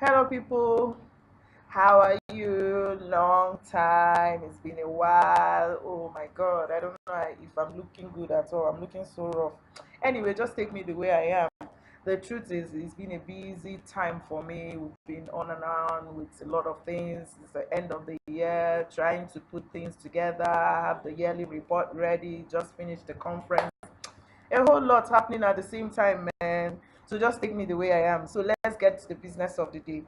Hello, people. How are you? Long time. It's been a while. Oh my God. I don't know if I'm looking good at all. I'm looking so rough. Anyway, just take me the way I am. The truth is, it's been a busy time for me. We've been on and on with a lot of things. It's the end of the year, trying to put things together, have the yearly report ready, just finished the conference. A whole lot happening at the same time, man. So just take me the way I am. So let's get to the business of the day.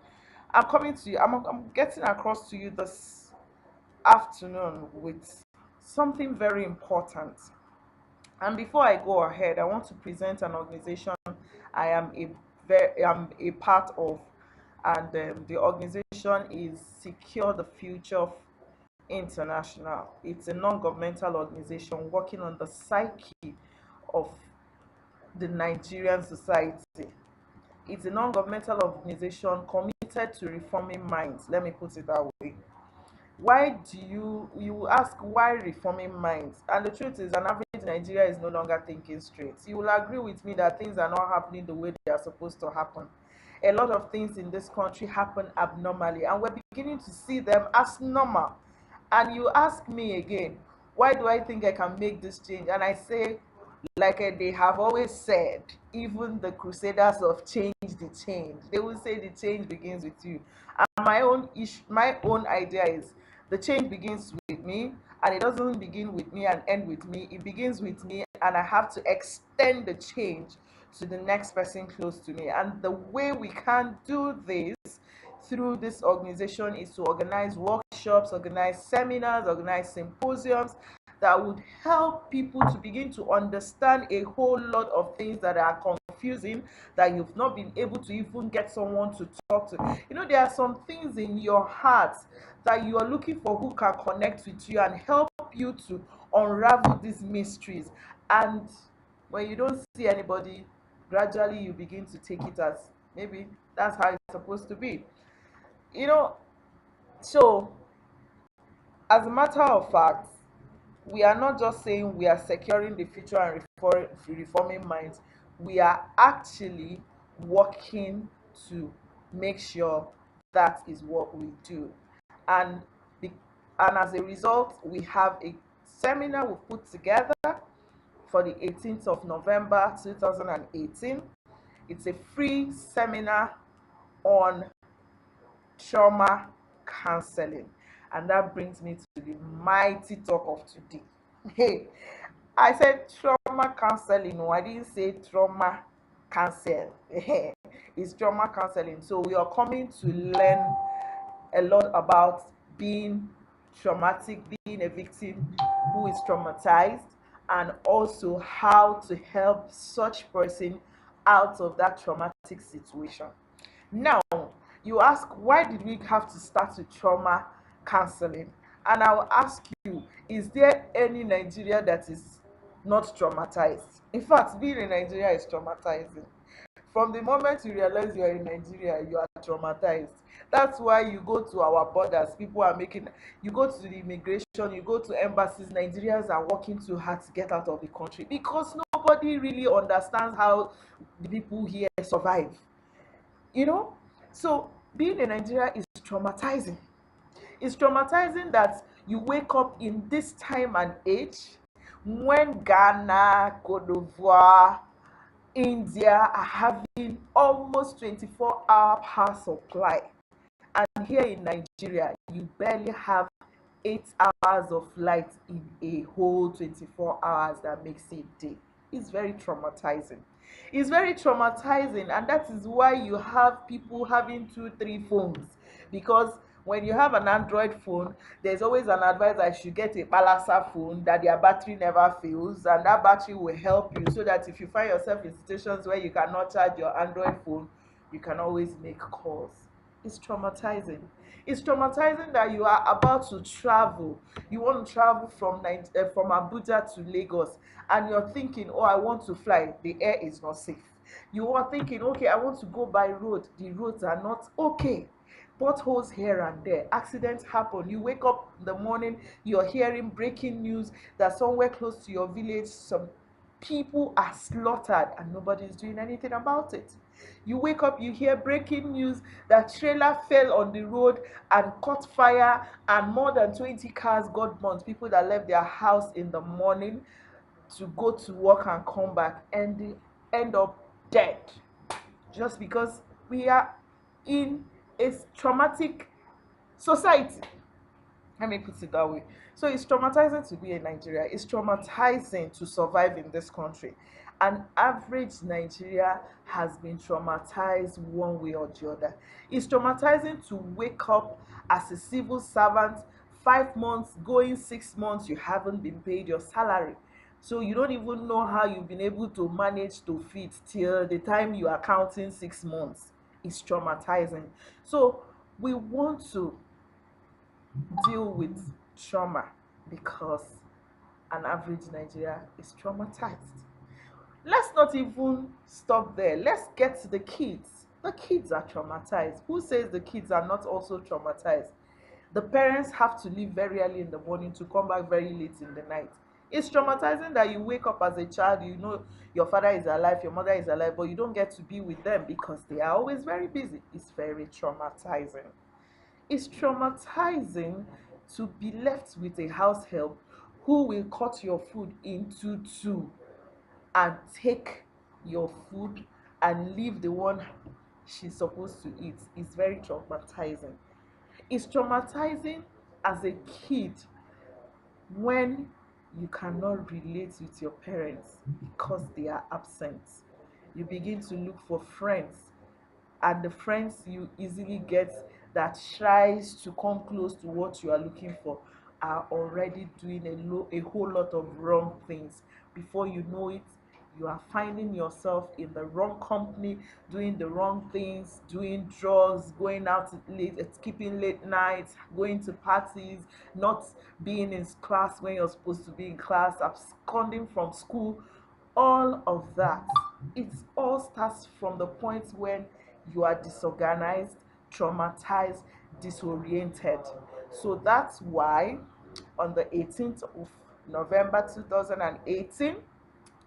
I'm coming to you. I'm getting across to you this afternoon with something very important. And before I go ahead, I want to present an organization I am I'm a part of, and the organization is Secure the Future International. It's a non-governmental organization working on the psyche of the Nigerian society. It's a non-governmental organization committed to reforming minds. Let me put it that way. Why do you ask why reforming minds? And the truth is, an average Nigeria is no longer thinking straight. You will agree with me that things are not happening the way they are supposed to happen. A lot of things in this country happen abnormally, and we're beginning to see them as normal. And you ask me again, why do I think I can make this change? And I say, like they have always said, even the crusaders of change the change. They will say the change begins with you. And my own idea is the change begins with me, and it doesn't begin with me and end with me. It begins with me, and I have to extend the change to the next person close to me. And the way we can do this through this organization is to organize workshops, organize seminars, organize symposiums that would help people to begin to understand a whole lot of things that are confusing, that you've not been able to even get someone to talk to. There are some things in your heart that you are looking for who can connect with you and help you to unravel these mysteries. And when you don't see anybody, gradually you begin to take it as maybe that's how it's supposed to be. You know, so as a matter of fact, we are not just saying we are securing the future and reforming minds. We are actually working to make sure that is what we do. And, be, and as a result, we have a seminar we put together for the 18th of November 2018. It's a free seminar on trauma counseling. And that brings me to the mighty talk of today. Hey, I said trauma counseling. No, I didn't say trauma cancel. It's trauma counseling. So we are coming to learn a lot about being traumatic, being a victim who is traumatized, and also how to help such person out of that traumatic situation. Now, you ask, why did we have to start with trauma counseling? And I'll ask you, is there any Nigeria that is not traumatized? In fact, being in Nigeria is traumatizing. From the moment you realize you are in Nigeria, you are traumatized. That's why you go to our borders, people are making, you go to the immigration, you go to embassies, Nigerians are working too hard to get out of the country because nobody really understands how the people here survive. You know? So being in Nigeria is traumatizing. It's traumatizing that you wake up in this time and age when Ghana, Cote d'Ivoire, India are having almost 24-hour power supply. And here in Nigeria, you barely have 8 hours of light in a whole 24 hours that makes it day. It's very traumatizing. It's very traumatizing, and that is why you have people having two, three phones. Because when you have an Android phone, there's always an advice that you should get a Palasa phone that their battery never fails, and that battery will help you so that if you find yourself in situations where you cannot charge your Android phone, you can always make calls. It's traumatizing. It's traumatizing that you are about to travel. You want to travel from Abuja to Lagos, and you're thinking, oh, I want to fly. The air is not safe. You are thinking, okay, I want to go by road. The roads are not okay. Potholes here and there. Accidents happen. You wake up in the morning, you're hearing breaking news that somewhere close to your village, some people are slaughtered, and nobody is doing anything about it. You wake up, you hear breaking news that trailer fell on the road and caught fire, and more than 20 cars got burnt. People that left their house in the morning to go to work and come back, and they end up dead, just because we are in a traumatic society. Let me put it that way. So it's traumatizing to be in Nigeria. It's traumatizing to survive in this country. An average Nigeria has been traumatized one way or the other. It's traumatizing to wake up as a civil servant, 5 months, going 6 months, you haven't been paid your salary. So you don't even know how you've been able to manage to feed till the time you are counting 6 months. It's traumatizing. So we want to deal with trauma because an average Nigeria is traumatized. Let's not even stop there. Let's get to the kids. The kids are traumatized. Who says the kids are not also traumatized? The parents have to leave very early in the morning to come back very late in the night. It's traumatizing that you wake up as a child, you know your father is alive, your mother is alive, but you don't get to be with them because they are always very busy. It's very traumatizing. It's traumatizing to be left with a house help who will cut your food into two and take your food and leave the one she's supposed to eat. It's very traumatizing. It's traumatizing as a kid when you cannot relate with your parents because they are absent. You begin to look for friends, and the friends you easily get that tries to come close to what you are looking for are already doing a whole lot of wrong things. Before you know it, you are finding yourself in the wrong company, doing the wrong things, doing drugs, going out late, skipping late nights, going to parties, not being in class when you're supposed to be in class, absconding from school. All of that, it all starts from the point when you are disorganized, traumatized, disoriented. So that's why on the 18th of November 2018,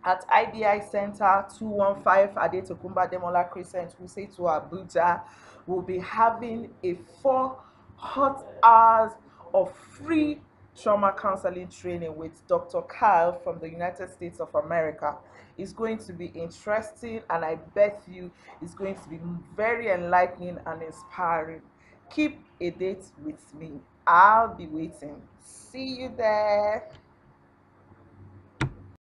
at IBI Center 215 Adetokunba Demola Crescent, Wuse to Abuja, we'll be having a 4 hot hours of free trauma counseling training with Dr. Kyle from the United States of America. It's going to be interesting, and I bet you it's going to be very enlightening and inspiring. Keep a date with me. I'll be waiting. See you there.